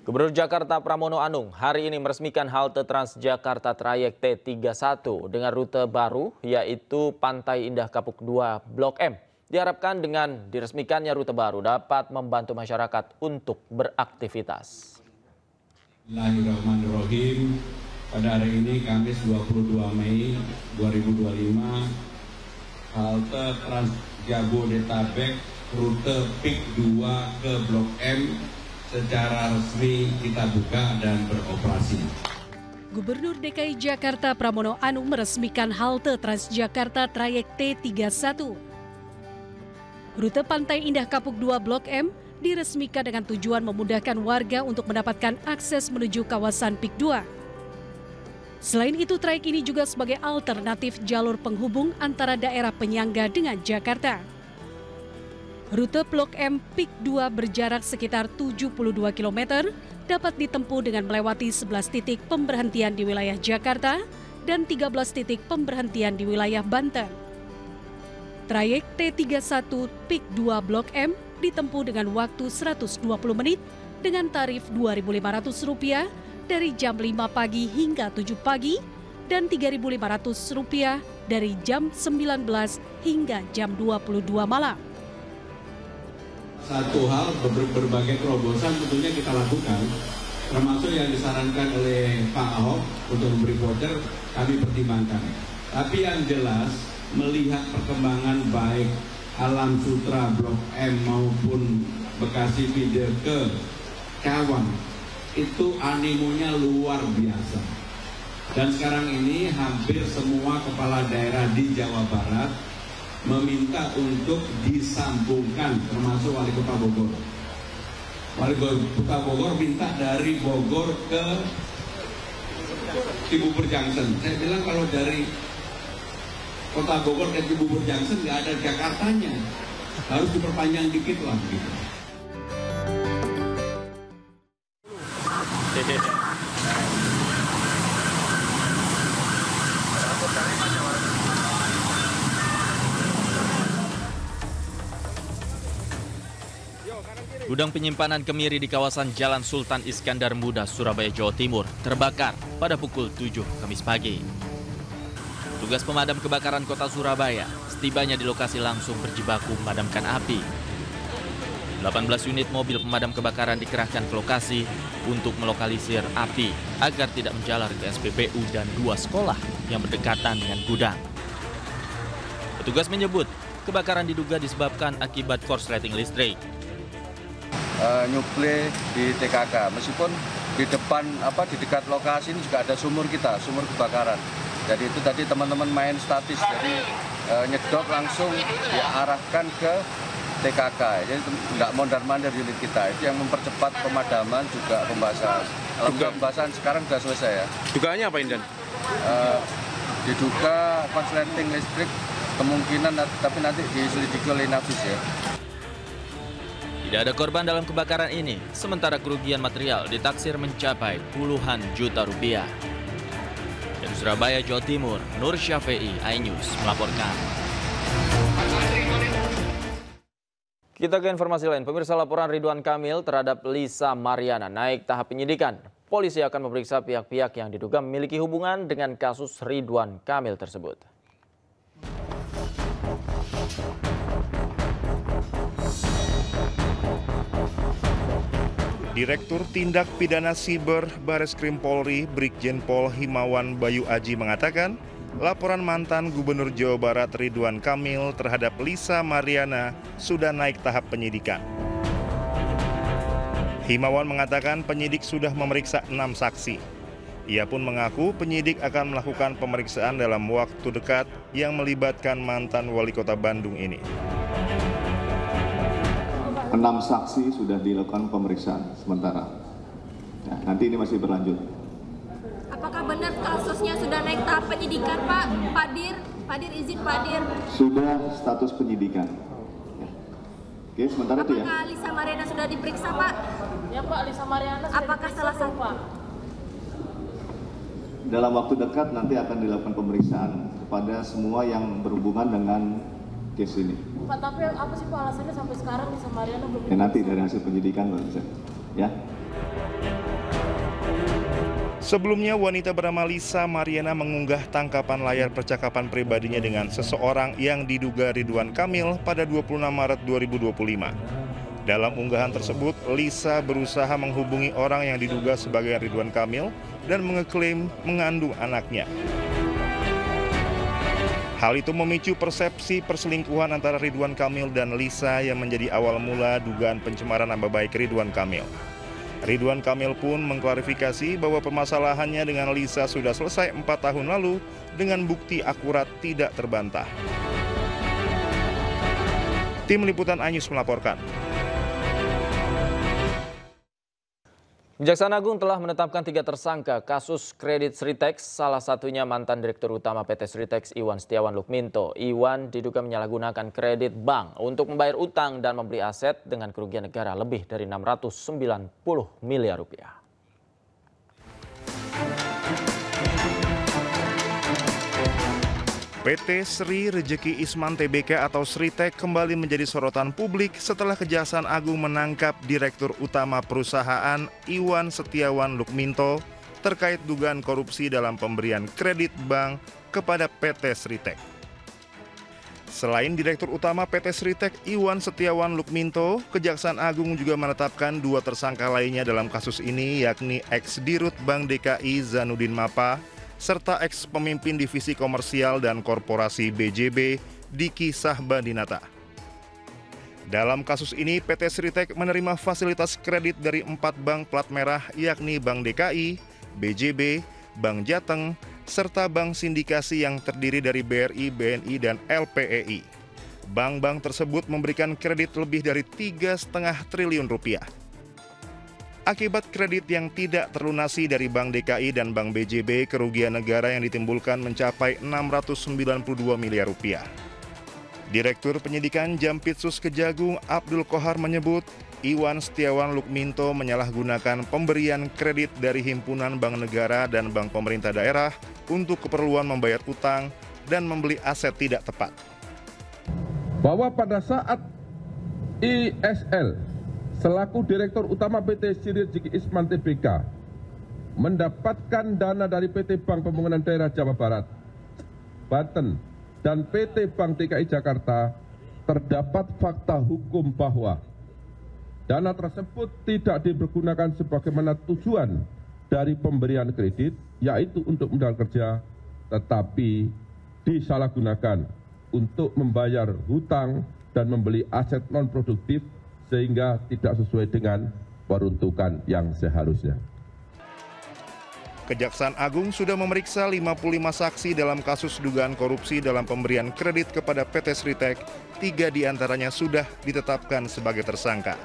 Gubernur Jakarta Pramono Anung hari ini meresmikan halte Transjakarta trayek T31 dengan rute baru yaitu Pantai Indah Kapuk 2 Blok M. Diharapkan dengan diresmikannya rute baru dapat membantu masyarakat untuk beraktivitas. Bismillahirrahmanirrahim. Pada hari ini Kamis 22 Mei 2025 halte Transjabodetabek rute PIK 2 ke Blok M secara resmi kita buka dan beroperasi. Gubernur DKI Jakarta Pramono Anung meresmikan halte Transjakarta trayek T31. Rute Pantai Indah Kapuk 2 Blok M diresmikan dengan tujuan memudahkan warga untuk mendapatkan akses menuju kawasan PIK 2. Selain itu, trayek ini juga sebagai alternatif jalur penghubung antara daerah penyangga dengan Jakarta. Rute Blok M PIK 2 berjarak sekitar 72 km dapat ditempuh dengan melewati 11 titik pemberhentian di wilayah Jakarta dan 13 titik pemberhentian di wilayah Banten. Trayek T31 PIK 2 Blok M ditempuh dengan waktu 120 menit dengan tarif Rp2.500 dari jam 5 pagi hingga 7 pagi dan Rp3.500 dari jam 19 hingga jam 22 malam. Satu hal, berbagai terobosan tentunya kita lakukan, termasuk yang disarankan oleh Pak Ahok untuk memberi voucher, kami pertimbangkan. Tapi yang jelas, melihat perkembangan baik Alam Sutra Blok M maupun Bekasi Feeder ke Cawang, itu animonya luar biasa. Dan sekarang ini hampir semua kepala daerah di Jawa Barat meminta untuk disambungkan, termasuk Wali Kota Bogor. Wali Kota Bogor minta dari Bogor ke Cibubur Junction. Saya bilang kalau dari Kota Bogor ke Cibubur Junction nggak ada Jakartanya, harus diperpanjang dikit lah gitu. Gudang penyimpanan kemiri di kawasan Jalan Sultan Iskandar Muda, Surabaya, Jawa Timur terbakar pada pukul 7 Kamis pagi. Tugas pemadam kebakaran kota Surabaya setibanya di lokasi langsung berjibaku memadamkan api. 18 unit mobil pemadam kebakaran dikerahkan ke lokasi untuk melokalisir api agar tidak menjalar ke SPBU dan 2 sekolah yang berdekatan dengan gudang. Petugas menyebut kebakaran diduga disebabkan akibat korsleting listrik. Nyuplai di TKK, meskipun di depan di dekat lokasi ini juga ada sumur kebakaran. Jadi itu tadi teman-teman main statis, jadi nyedot langsung diarahkan ke TKK. Jadi nggak mondar-mandir unit kita. Itu yang mempercepat pemadaman juga pembahasan. Alhamdulillah pembahasan sekarang sudah selesai ya. Dugaannya apa Indan? Diduga korsleting listrik kemungkinan, tapi nanti diselidiki oleh Inafis ya. Tidak ada korban dalam kebakaran ini, sementara kerugian material ditaksir mencapai puluhan juta rupiah. Dari Surabaya, Jawa Timur, Nur Syafi'i, iNews melaporkan. Kita ke informasi lain. Pemirsa, laporan Ridwan Kamil terhadap Lisa Mariana naik tahap penyidikan. Polisi akan memeriksa pihak-pihak yang diduga memiliki hubungan dengan kasus Ridwan Kamil tersebut. Direktur Tindak Pidana Siber Bareskrim Polri, Brigjen Pol Himawan Bayu Aji mengatakan, laporan mantan Gubernur Jawa Barat Ridwan Kamil terhadap Lisa Mariana sudah naik tahap penyidikan. Himawan mengatakan penyidik sudah memeriksa 6 saksi. Ia pun mengaku penyidik akan melakukan pemeriksaan dalam waktu dekat yang melibatkan mantan Wali Kota Bandung ini. 6 saksi sudah dilakukan pemeriksaan sementara. Ya, nanti ini masih berlanjut. Apakah benar kasusnya sudah naik tahap penyidikan, Pak? Padir izin Padir. Sudah status penyidikan. Ya. Oke, sementara itu ya. Apakah Lisa Mariana sudah diperiksa, Pak? Ya, Pak, Lisa Mariana sudah apakah diperiksa, salah satu, Pak? Dalam waktu dekat nanti akan dilakukan pemeriksaan kepada semua yang berhubungan dengan case ini. Pak, tapi apa sih Pak alasannya sampai sekarang Lisa Mariana belum? Ya, nanti dari hasil penyidikan Pak bisa. Ya. Sebelumnya, wanita bernama Lisa Mariana mengunggah tangkapan layar percakapan pribadinya dengan seseorang yang diduga Ridwan Kamil pada 26 Maret 2025. Dalam unggahan tersebut, Lisa berusaha menghubungi orang yang diduga sebagai Ridwan Kamil dan mengeklaim mengandung anaknya. Hal itu memicu persepsi perselingkuhan antara Ridwan Kamil dan Lisa yang menjadi awal mula dugaan pencemaran nama baik Ridwan Kamil. Ridwan Kamil pun mengklarifikasi bahwa permasalahannya dengan Lisa sudah selesai 4 tahun lalu dengan bukti akurat tidak terbantah. Tim Liputan iNews melaporkan. Kejaksaan Agung telah menetapkan 3 tersangka kasus kredit Sritex, salah satunya mantan Direktur Utama PT Sritex Iwan Setiawan Lukminto. Iwan diduga menyalahgunakan kredit bank untuk membayar utang dan membeli aset dengan kerugian negara lebih dari 690 miliar rupiah. PT Sri Rejeki Isman Tbk atau Sritek kembali menjadi sorotan publik setelah Kejaksaan Agung menangkap Direktur Utama perusahaan Iwan Setiawan Lukminto terkait dugaan korupsi dalam pemberian kredit bank kepada PT Sritek. Selain Direktur Utama PT Sritek Iwan Setiawan Lukminto, Kejaksaan Agung juga menetapkan 2 tersangka lainnya dalam kasus ini, yakni ex-Dirut Bank DKI Zanudin Mapa serta ex-pemimpin Divisi Komersial dan Korporasi BJB Diki Sahbandinata. Dalam kasus ini, PT Sritek menerima fasilitas kredit dari 4 bank plat merah, yakni Bank DKI, BJB, Bank Jateng, serta bank sindikasi yang terdiri dari BRI, BNI, dan LPEI. Bank-bank tersebut memberikan kredit lebih dari 3,5 triliun rupiah. Akibat kredit yang tidak terlunasi dari Bank DKI dan Bank BJB, kerugian negara yang ditimbulkan mencapai 692 miliar rupiah. Direktur Penyidikan Jampitsus Kejagung Abdul Kohar menyebut, Iwan Setiawan Lukminto menyalahgunakan pemberian kredit dari himpunan bank negara dan bank pemerintah daerah untuk keperluan membayar utang dan membeli aset tidak tepat. Bahwa pada saat ISL selaku Direktur Utama PT Sri Rejeki Isman Tbk mendapatkan dana dari PT Bank Pembangunan Daerah Jawa Barat, Banten, dan PT Bank DKI Jakarta, terdapat fakta hukum bahwa dana tersebut tidak dipergunakan sebagaimana tujuan dari pemberian kredit, yaitu untuk modal kerja, tetapi disalahgunakan untuk membayar hutang dan membeli aset non-produktif sehingga tidak sesuai dengan peruntukan yang seharusnya. Kejaksaan Agung sudah memeriksa 55 saksi dalam kasus dugaan korupsi dalam pemberian kredit kepada PT Sritek. 3 diantaranya sudah ditetapkan sebagai tersangka.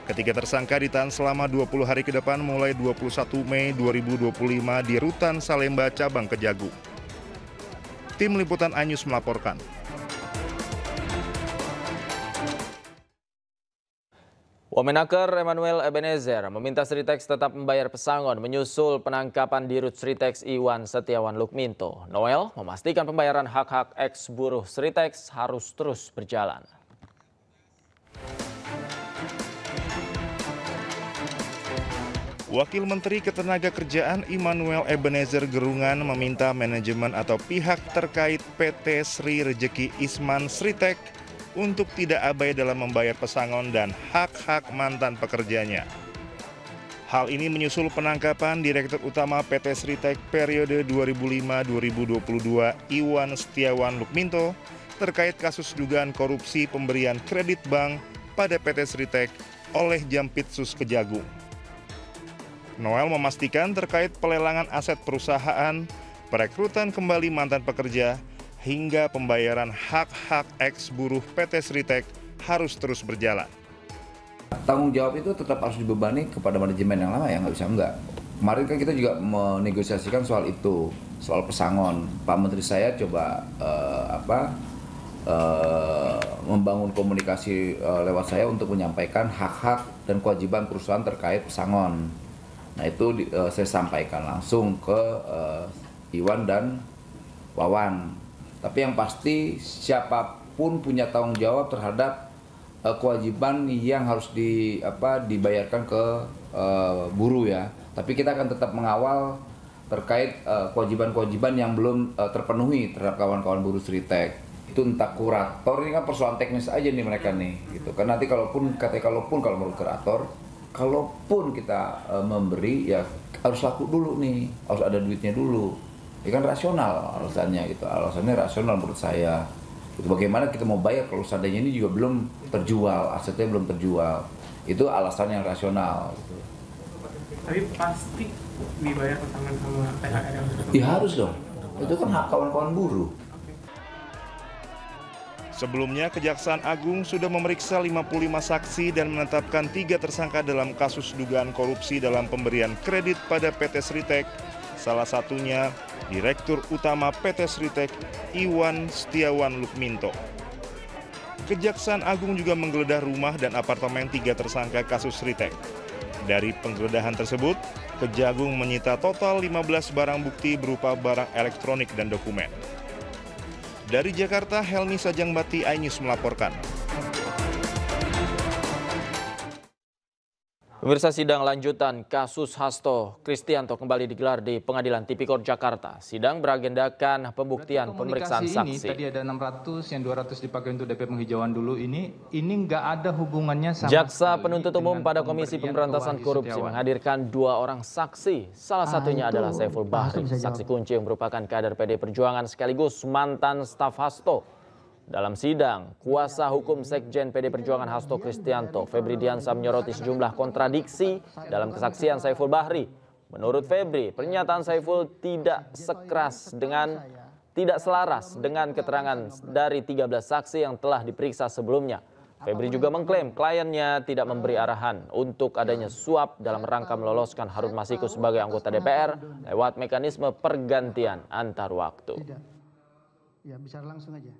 Ketiga tersangka ditahan selama 20 hari ke depan mulai 21 Mei 2025 di Rutan Salemba Cabang Kejagung. Tim Liputan iNews melaporkan. Wamenaker Emmanuel Ebenezer meminta Sritex tetap membayar pesangon menyusul penangkapan Dirut Sritex Iwan Setiawan Lukminto. Noel memastikan pembayaran hak-hak ex-buruh Sritex harus terus berjalan. Wakil Menteri Ketenagakerjaan Emmanuel Ebenezer Gerungan meminta manajemen atau pihak terkait PT Sri Rejeki Isman Sritek untuk tidak abai dalam membayar pesangon dan hak-hak mantan pekerjanya. Hal ini menyusul penangkapan Direktur Utama PT Sritek periode 2005-2022 Iwan Setiawan Lukminto terkait kasus dugaan korupsi pemberian kredit bank pada PT Sritek oleh Jampitsus Kejagung. Noel memastikan terkait pelelangan aset perusahaan, perekrutan kembali mantan pekerja, hingga pembayaran hak-hak ex-buruh PT Sritek harus terus berjalan. Tanggung jawab itu tetap harus dibebani kepada manajemen yang lama, ya nggak bisa enggak. Kemarin kan kita juga menegosiasikan soal itu, soal pesangon. Pak Menteri saya coba membangun komunikasi lewat saya untuk menyampaikan hak-hak dan kewajiban perusahaan terkait pesangon. Nah itu saya sampaikan langsung ke Iwan dan Wawan. Tapi yang pasti siapapun punya tanggung jawab terhadap kewajiban yang harus dibayarkan ke buruh ya. Tapi kita akan tetap mengawal terkait kewajiban-kewajiban yang belum terpenuhi terhadap kawan-kawan buruh Sritek. Itu entah kurator, ini kan persoalan teknis aja nih mereka nih, gitu. Kan nanti kalau menurut kurator, kalaupun kita memberi ya harus laku dulu nih, harus ada duitnya dulu. Ya kan rasional alasannya gitu, alasannya rasional menurut saya. Itu bagaimana kita mau bayar kalau seandainya ini juga belum terjual, asetnya belum terjual. Itu alasan yang rasional. Gitu. Tapi pasti dibayar pesangon sama THR yang sudah. Ya harus dong, itu kan hak kawan-kawan buruh. Sebelumnya, Kejaksaan Agung sudah memeriksa 55 saksi dan menetapkan 3 tersangka dalam kasus dugaan korupsi dalam pemberian kredit pada PT Sritek. Salah satunya Direktur Utama PT Sritek, Iwan Setiawan Lukminto. Kejaksaan Agung juga menggeledah rumah dan apartemen 3 tersangka kasus Sritek. Dari penggeledahan tersebut, Kejagung menyita total 15 barang bukti berupa barang elektronik dan dokumen. Dari Jakarta, Helmi Sajangbati, iNews melaporkan. Pemirsa, sidang lanjutan kasus Hasto Kristianto kembali digelar di Pengadilan Tipikor Jakarta. Sidang beragendakan pembuktian pemeriksaan saksi. Tadi ada 600, yang 200 dipakai untuk DP penghijauan dulu. Ini nggak ada hubungannya sama. Jaksa penuntut umum pada Komisi Pemberantasan Korupsi menghadirkan 2 orang saksi. Salah satunya adalah Saiful Bahri, saksi kunci yang merupakan kader PD Perjuangan sekaligus mantan staf Hasto. Dalam sidang, kuasa hukum Sekjen PD Perjuangan Hasto Kristianto, Febri Diansah, menyoroti sejumlah kontradiksi dalam kesaksian Saiful Bahri. Menurut Febri, pernyataan Saiful tidak selaras dengan keterangan dari 13 saksi yang telah diperiksa sebelumnya. Febri juga mengklaim kliennya tidak memberi arahan untuk adanya suap dalam rangka meloloskan Harun Masiku sebagai anggota DPR lewat mekanisme pergantian antar waktu. Ya, bisa langsung aja.